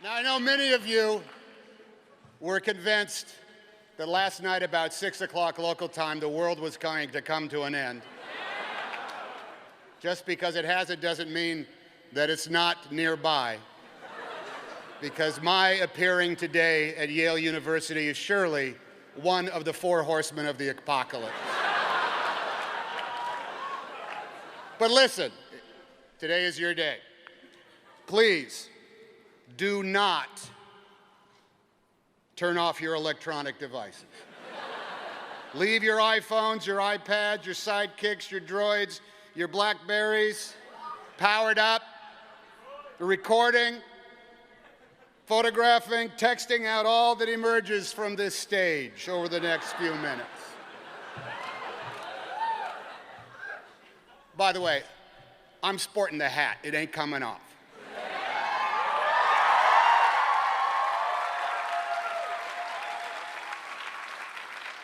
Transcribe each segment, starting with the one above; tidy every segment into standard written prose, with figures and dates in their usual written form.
Now, I know many of you were convinced that last night about 6 o'clock local time, the world was going to come to an end. Just because it hasn't doesn't mean that it's not nearby. Because my appearing today at Yale University is surely one of the four horsemen of the apocalypse. But listen, today is your day. Please do not turn off your electronic devices. Leave your iPhones, your iPads, your sidekicks, your droids, your Blackberries powered up, recording, photographing, texting out all that emerges from this stage over the next few minutes. By the way, I'm sporting the hat. It ain't coming off.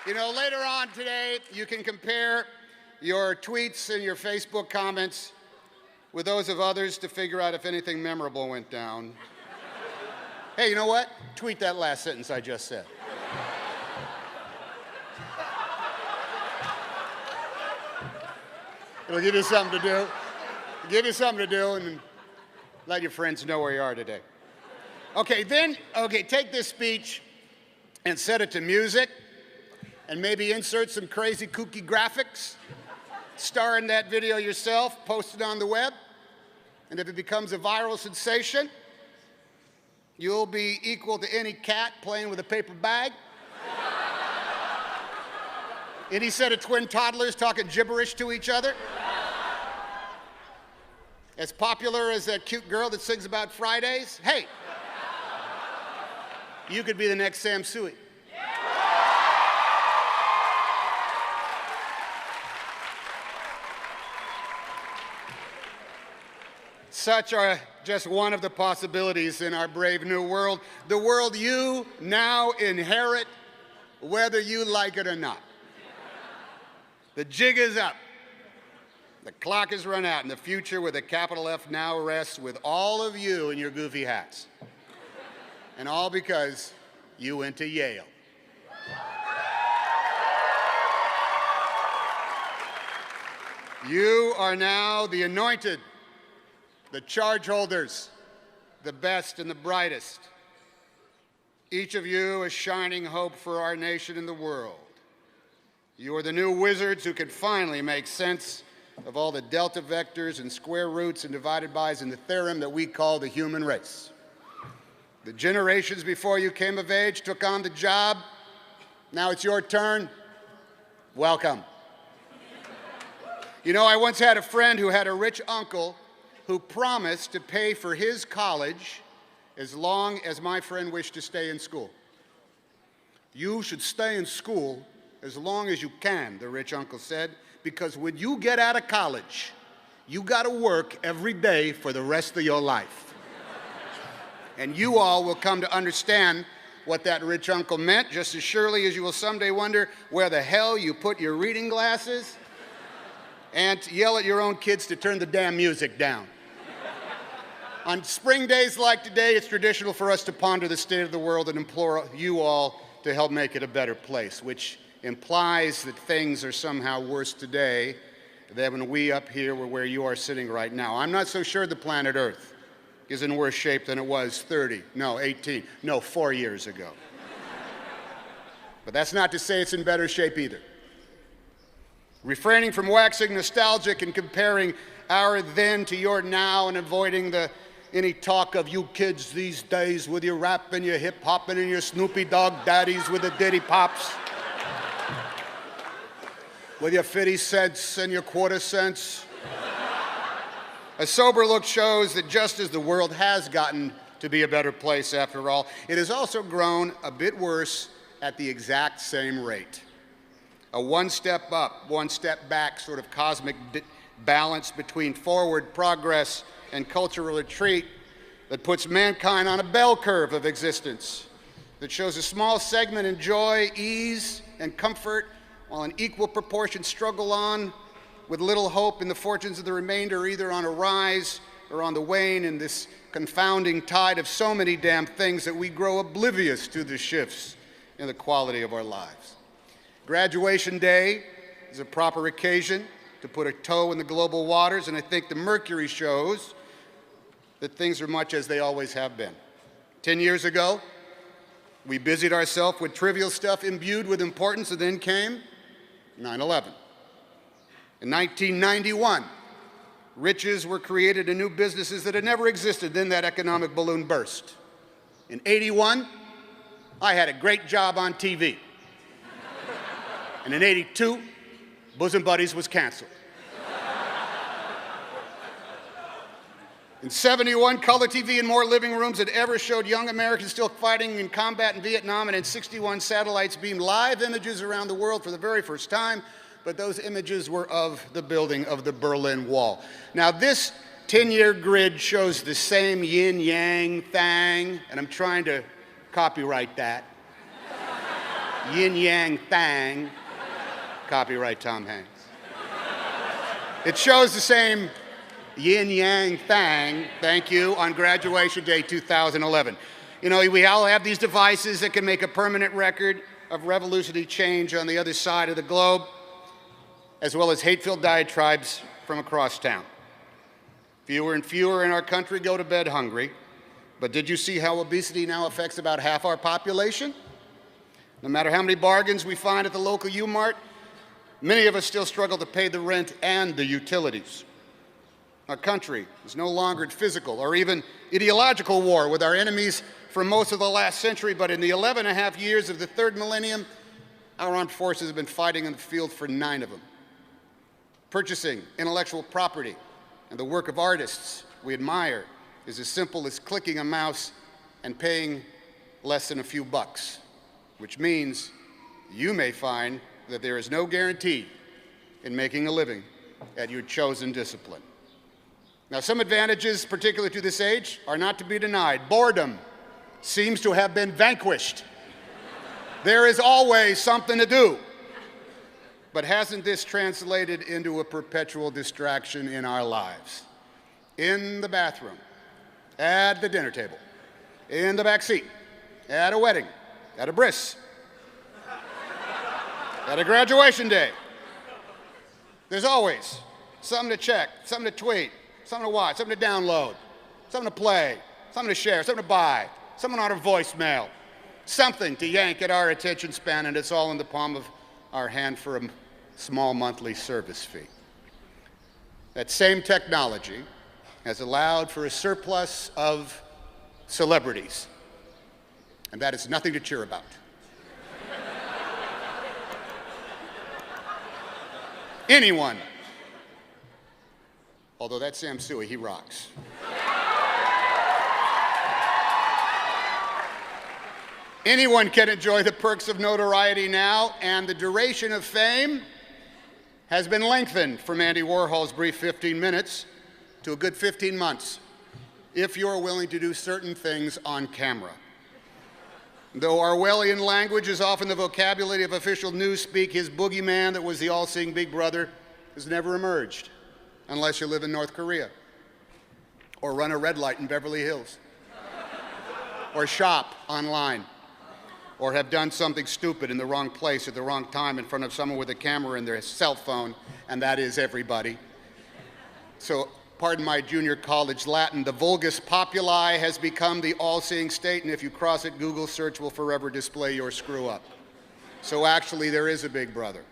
You know, later on today, you can compare your tweets and your Facebook comments with those of others to figure out if anything memorable went down. Hey, you know what? Tweet that last sentence I just said. It'll give you something to do. Give you something to do and let your friends know where you are today. Okay, take this speech and set it to music and maybe insert some crazy kooky graphics. Star in that video yourself, post it on the web, and if it becomes a viral sensation, you'll be equal to any cat playing with a paper bag. Any set of twin toddlers talking gibberish to each other. As popular as that cute girl that sings about Fridays. Hey, you could be the next Sam Sui. Such are just one of the possibilities in our brave new world, the world you now inherit, whether you like it or not. The jig is up. The clock has run out, and the future with a capital F now rests with all of you in your goofy hats. And all because you went to Yale. You are now the anointed, the charge holders, the best and the brightest. Each of you a shining hope for our nation and the world. You are the new wizards who can finally make sense of all the delta vectors and square roots and divided bys in the theorem that we call the human race. The generations before you came of age took on the job. Now it's your turn. Welcome. You know, I once had a friend who had a rich uncle who promised to pay for his college as long as my friend wished to stay in school. You should stay in school as long as you can, the rich uncle said, because when you get out of college, you got to work every day for the rest of your life. And you all will come to understand what that rich uncle meant, just as surely as you will someday wonder where the hell you put your reading glasses and yell at your own kids to turn the damn music down. On spring days like today, it's traditional for us to ponder the state of the world and implore you all to help make it a better place, which implies that things are somehow worse today than when we up here were where you are sitting right now. I'm not so sure the planet Earth is in worse shape than it was 4 years ago. But that's not to say it's in better shape either. Refraining from waxing nostalgic and comparing our then to your now and avoiding any talk of you kids these days with your rap and your hip hop and your Snoopy Dogg daddies with the Diddy Pops. With your 50 cents and your quarter cents. A sober look shows that just as the world has gotten to be a better place after all, it has also grown a bit worse at the exact same rate. A one step up, one step back sort of cosmic balance between forward progress and cultural retreat that puts mankind on a bell curve of existence, that shows a small segment enjoy ease and comfort while an equal proportion struggle on with little hope in the fortunes of the remainder, either on a rise are on the wane in this confounding tide of so many damn things that we grow oblivious to the shifts in the quality of our lives. Graduation day is a proper occasion to put a toe in the global waters, and I think the mercury shows that things are much as they always have been. 10 years ago, we busied ourselves with trivial stuff imbued with importance, and then came 9/11. In 1991, riches were created in new businesses that had never existed. Then that economic balloon burst. In '81, I had a great job on TV. And in '82, Bosom Buddies was canceled. In '71, color TV in more living rooms than ever showed young Americans still fighting in combat in Vietnam, and in '61, satellites beamed live images around the world for the very first time, but those images were of the building of the Berlin Wall. Now, this 10-year grid shows the same yin-yang thing, and I'm trying to copyright that. Yin-yang thing, copyright Tom Hanks. It shows the same yin-yang thing, thank you, on graduation day 2011. You know, we all have these devices that can make a permanent record of revolutionary change on the other side of the globe, as well as hate-filled diatribes from across town. Fewer and fewer in our country go to bed hungry, but did you see how obesity now affects about half our population? No matter how many bargains we find at the local U-Mart, many of us still struggle to pay the rent and the utilities. Our country is no longer at physical or even ideological war with our enemies for most of the last century, but in the 11.5 years of the third millennium, our armed forces have been fighting in the field for 9 of them. Purchasing intellectual property and the work of artists we admire is as simple as clicking a mouse and paying less than a few bucks, which means you may find that there is no guarantee in making a living at your chosen discipline. Now, some advantages, particular to this age, are not to be denied. Boredom seems to have been vanquished. There is always something to do. But hasn't this translated into a perpetual distraction in our lives? In the bathroom, at the dinner table, in the back seat, at a wedding, at a bris, at a graduation day. There's always something to check, something to tweet, something to watch, something to download, something to play, something to share, something to buy, something on our voicemail, something to yank at our attention span, and it's all in the palm of our hand for a small monthly service fee. That same technology has allowed for a surplus of celebrities, and that is nothing to cheer about. Anyone, although that's Sam Suey, he rocks. Anyone can enjoy the perks of notoriety now, and the duration of fame has been lengthened from Andy Warhol's brief 15 minutes to a good 15 months, if you're willing to do certain things on camera. Though Orwellian language is often the vocabulary of official newspeak, his boogeyman that was the all-seeing Big Brother has never emerged, unless you live in North Korea, or run a red light in Beverly Hills, or shop online, or have done something stupid in the wrong place at the wrong time in front of someone with a camera in their cell phone, and that is everybody. So, pardon my junior college Latin, the vulgus populi has become the all-seeing state, and if you cross it, Google search will forever display your screw-up. So actually, there is a Big Brother.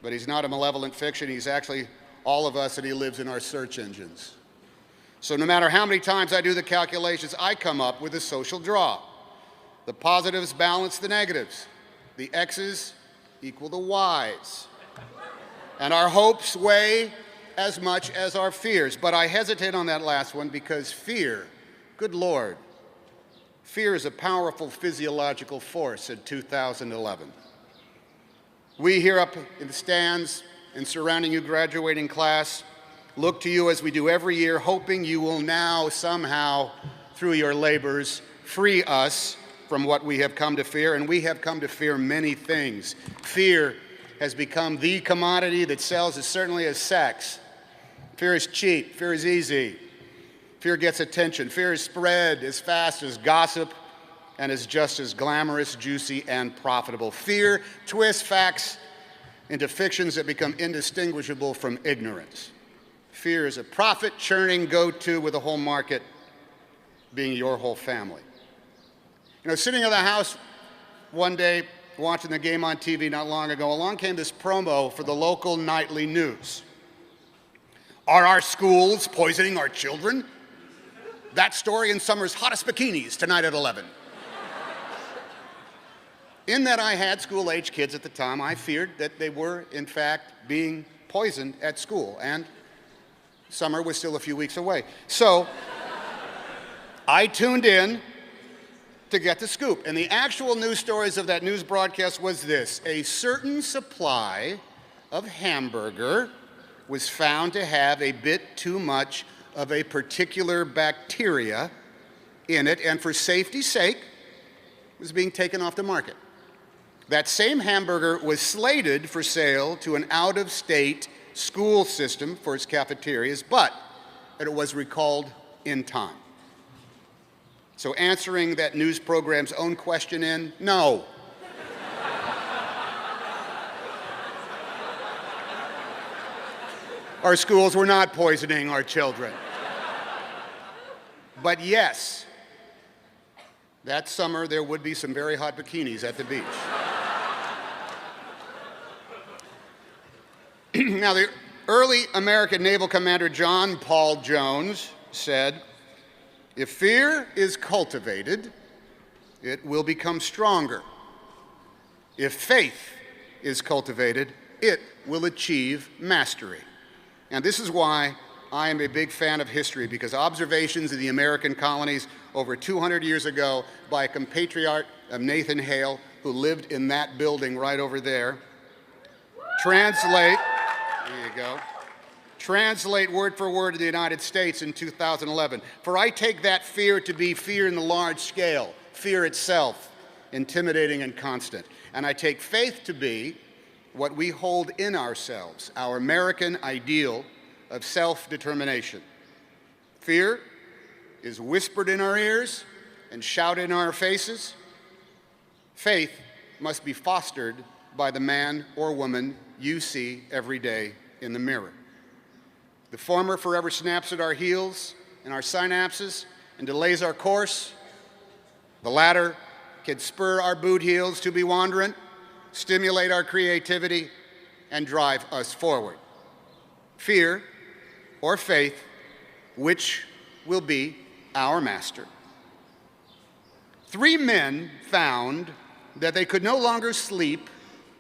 But he's not a malevolent fiction. He's actually all of us, and he lives in our search engines. So no matter how many times I do the calculations, I come up with a social draw. The positives balance the negatives. The X's equal the Y's. And our hopes weigh as much as our fears. But I hesitate on that last one because fear, good Lord, fear is a powerful physiological force in 2011. We here up in the stands and surrounding you graduating class look to you as we do every year, hoping you will now somehow, through your labors, free us from what we have come to fear, and we have come to fear many things. Fear has become the commodity that sells as certainly as sex. Fear is cheap, fear is easy. Fear gets attention. Fear is spread as fast as gossip and is just as glamorous, juicy, and profitable. Fear twists facts into fictions that become indistinguishable from ignorance. Fear is a profit-churning go-to with the whole market being your whole family. You know, sitting in the house one day watching the game on TV not long ago, along came this promo for the local nightly news. Are our schools poisoning our children? That story in summer's hottest bikinis tonight at 11. In that I had school-age kids at the time, I feared that they were, in fact, being poisoned at school, and summer was still a few weeks away. So I tuned in to get the scoop, and the actual news stories of that news broadcast was this: a certain supply of hamburger was found to have a bit too much of a particular bacteria in it, and for safety's sake, was being taken off the market. That same hamburger was slated for sale to an out-of-state school system for its cafeterias, but it was recalled in time. So answering that news program's own question in, no. Our schools were not poisoning our children. But yes, that summer there would be some very hot bikinis at the beach. Now, the early American naval commander John Paul Jones said, "If fear is cultivated, it will become stronger. If faith is cultivated, it will achieve mastery." And this is why I am a big fan of history, because observations in the American colonies over 200 years ago by a compatriot of Nathan Hale, who lived in that building right over there, translate word for word to the United States in 2011. For I take that fear to be fear in the large scale, fear itself, intimidating and constant. And I take faith to be what we hold in ourselves, our American ideal of self-determination. Fear is whispered in our ears and shouted in our faces. Faith must be fostered by the man or woman you see every day in the mirror. The former forever snaps at our heels and our synapses and delays our course. The latter can spur our boot heels to be wandering, stimulate our creativity, and drive us forward. Fear or faith, which will be our master? 3 men found that they could no longer sleep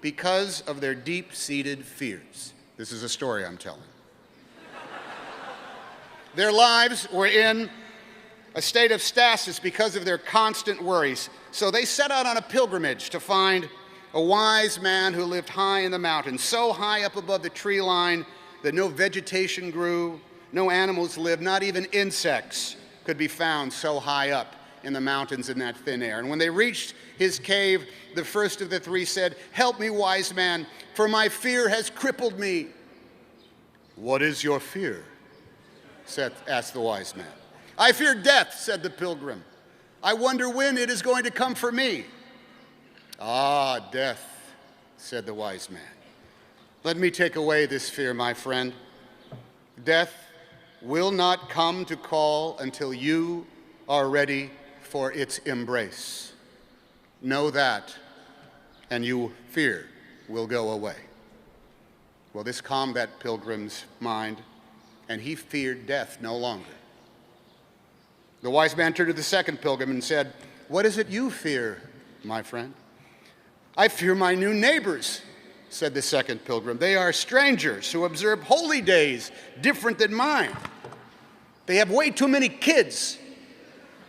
because of their deep-seated fears. This is a story I'm telling. Their lives were in a state of stasis because of their constant worries. So they set out on a pilgrimage to find a wise man who lived high in the mountains, so high up above the tree line that no vegetation grew, no animals lived, not even insects could be found so high up in the mountains in that thin air. And when they reached his cave, the first of the 3 said, "Help me, wise man, for my fear has crippled me." "What is your fear?" asked the wise man. "I fear death," said the pilgrim. "I wonder when it is going to come for me." "Ah, death," said the wise man. "Let me take away this fear, my friend. Death will not come to call until you are ready for its embrace. Know that, and your fear will go away." Well, this calmed that pilgrim's mind, and he feared death no longer. The wise man turned to the second pilgrim and said, "What is it you fear, my friend?" "I fear my new neighbors," said the second pilgrim. "They are strangers who observe holy days different than mine. They have way too many kids,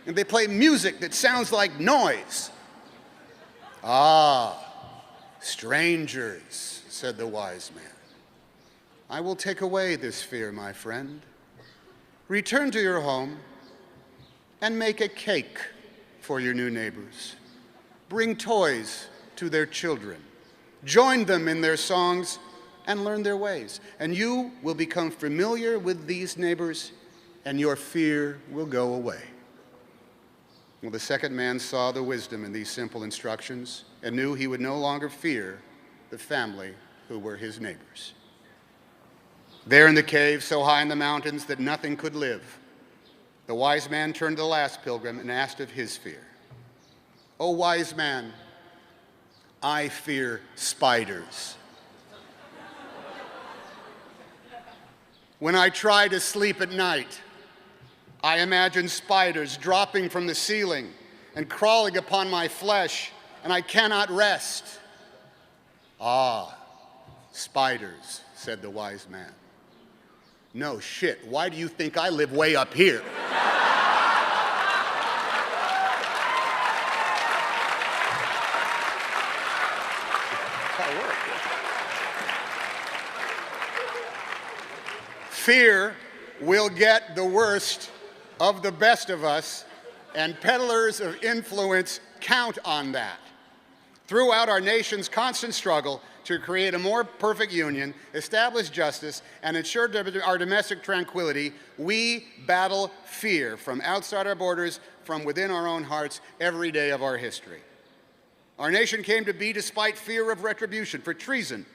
and they play music that sounds like noise." "Ah, strangers," said the wise man. "I will take away this fear, my friend. Return to your home and make a cake for your new neighbors. Bring toys to their children. Join them in their songs and learn their ways. And you will become familiar with these neighbors and your fear will go away. Well, the second man saw the wisdom in these simple instructions and knew he would no longer fear the family who were his neighbors. There in the cave, so high in the mountains that nothing could live, the wise man turned to the last pilgrim and asked of his fear. "O wise man, I fear spiders. When I try to sleep at night, I imagine spiders dropping from the ceiling and crawling upon my flesh, and I cannot rest." "Ah, spiders," said the wise man. "No shit, why do you think I live way up here?" Fear will get the worst of the best of us, and peddlers of influence count on that. Throughout our nation's constant struggle to create a more perfect union, establish justice, and ensure our domestic tranquility, we battle fear from outside our borders, from within our own hearts, every day of our history. Our nation came to be despite fear of retribution for treason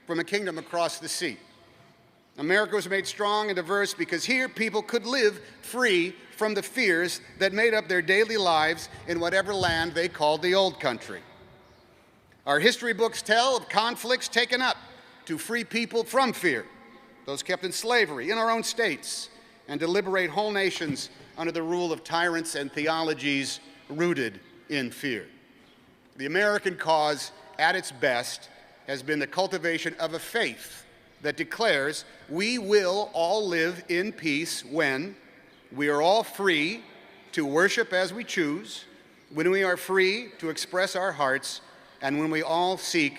from a kingdom across the sea. America was made strong and diverse because here people could live free from the fears that made up their daily lives in whatever land they called the old country. Our history books tell of conflicts taken up to free people from fear, those kept in slavery in our own states, and to liberate whole nations under the rule of tyrants and theologies rooted in fear. The American cause, at its best, has been the cultivation of a faith that declares we will all live in peace when we are all free to worship as we choose, when we are free to express our hearts, and when we all seek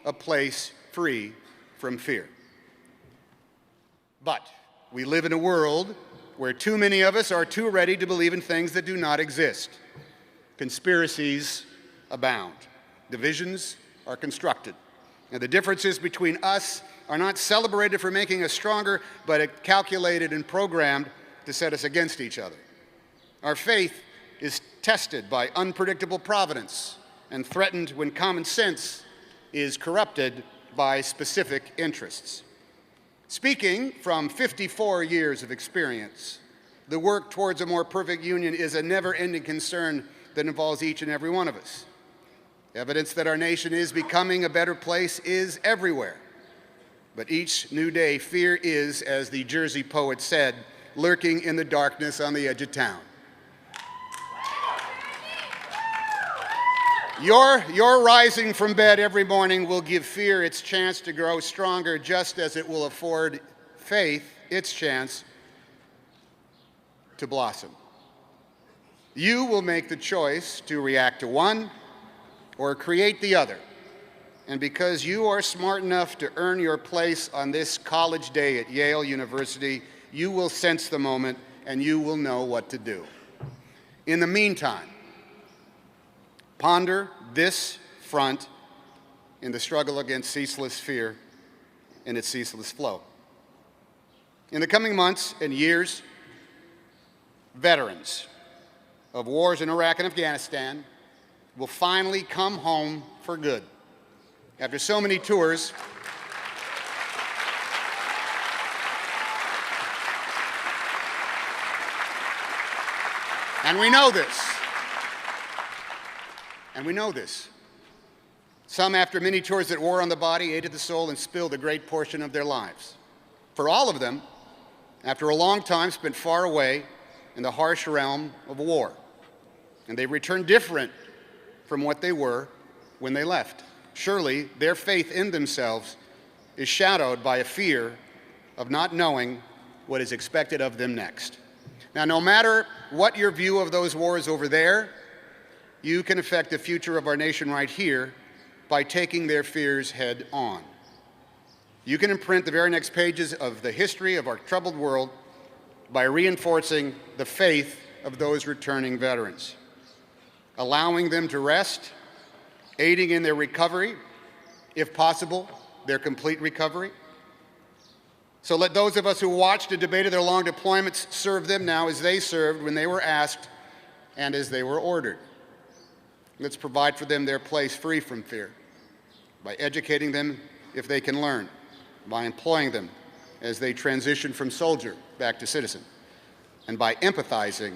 a place free from fear. But we live in a world where too many of us are too ready to believe in things that do not exist. Conspiracies abound. Divisions are constructed. And the differences between us are not celebrated for making us stronger, but calculated and programmed to set us against each other. Our faith is tested by unpredictable providence and threatened when common sense is corrupted by specific interests. Speaking from 54 years of experience, the work towards a more perfect union is a never-ending concern that involves each and every one of us. Evidence that our nation is becoming a better place is everywhere. But each new day, fear is, as the Jersey poet said, lurking in the darkness on the edge of town. Your rising from bed every morning will give fear its chance to grow stronger, just as it will afford faith its chance to blossom. You will make the choice to react to one or create the other. And because you are smart enough to earn your place on this college day at Yale University, you will sense the moment and you will know what to do. In the meantime, ponder this front in the struggle against ceaseless fear and its ceaseless flow. In the coming months and years, veterans of wars in Iraq and Afghanistan will finally come home for good. After so many tours, and we know this. Some, after many tours that wore on the body, ate at the soul, and spilled a great portion of their lives. For all of them, after a long time spent far away in the harsh realm of war, and they returned different from what they were when they left. Surely their faith in themselves is shadowed by a fear of not knowing what is expected of them next. Now, no matter what your view of those wars over there, you can affect the future of our nation right here by taking their fears head on. You can imprint the very next pages of the history of our troubled world by reinforcing the faith of those returning veterans, allowing them to rest, aiding in their recovery, if possible, their complete recovery, So let those of us who watched and debated their long deployments serve them now as they served when they were asked and as they were ordered. Let's provide for them their place free from fear by educating them if they can learn, by employing them as they transition from soldier back to citizen, and by empathizing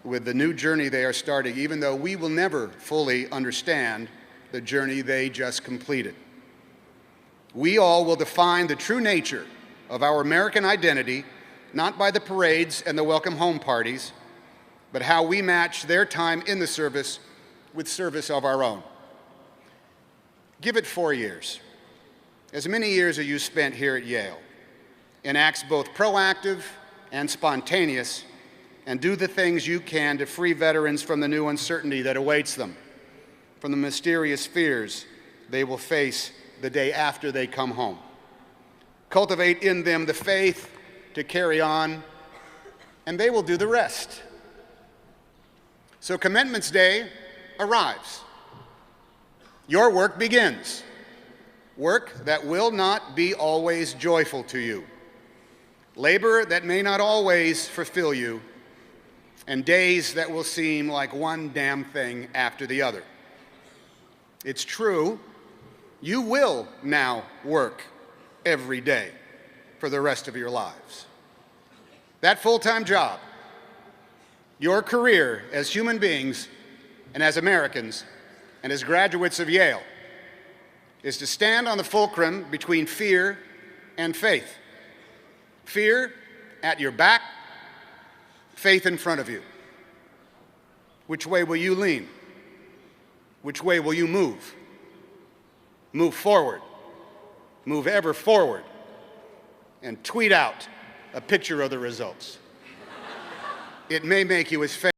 with the new journey they are starting, even though we will never fully understand the journey they just completed. We all will define the true nature of our American identity, not by the parades and the welcome home parties, but how we match their time in the service with service of our own. Give it 4 years. As many years as you spent here at Yale, in acts both proactive and spontaneous, and do the things you can to free veterans from the new uncertainty that awaits them, from the mysterious fears they will face the day after they come home. Cultivate in them the faith to carry on, and they will do the rest. So Commencement Day arrives. Your work begins. Work that will not be always joyful to you. Labor that may not always fulfill you, and days that will seem like one damn thing after the other. It's true, you will now work every day for the rest of your lives. That full-time job, your career as human beings and as Americans and as graduates of Yale, is to stand on the fulcrum between fear and faith. Fear at your back, faith in front of you. Which way will you lean? Which way will you move? Move forward. Move ever forward. And tweet out a picture of the results. It may make you as famous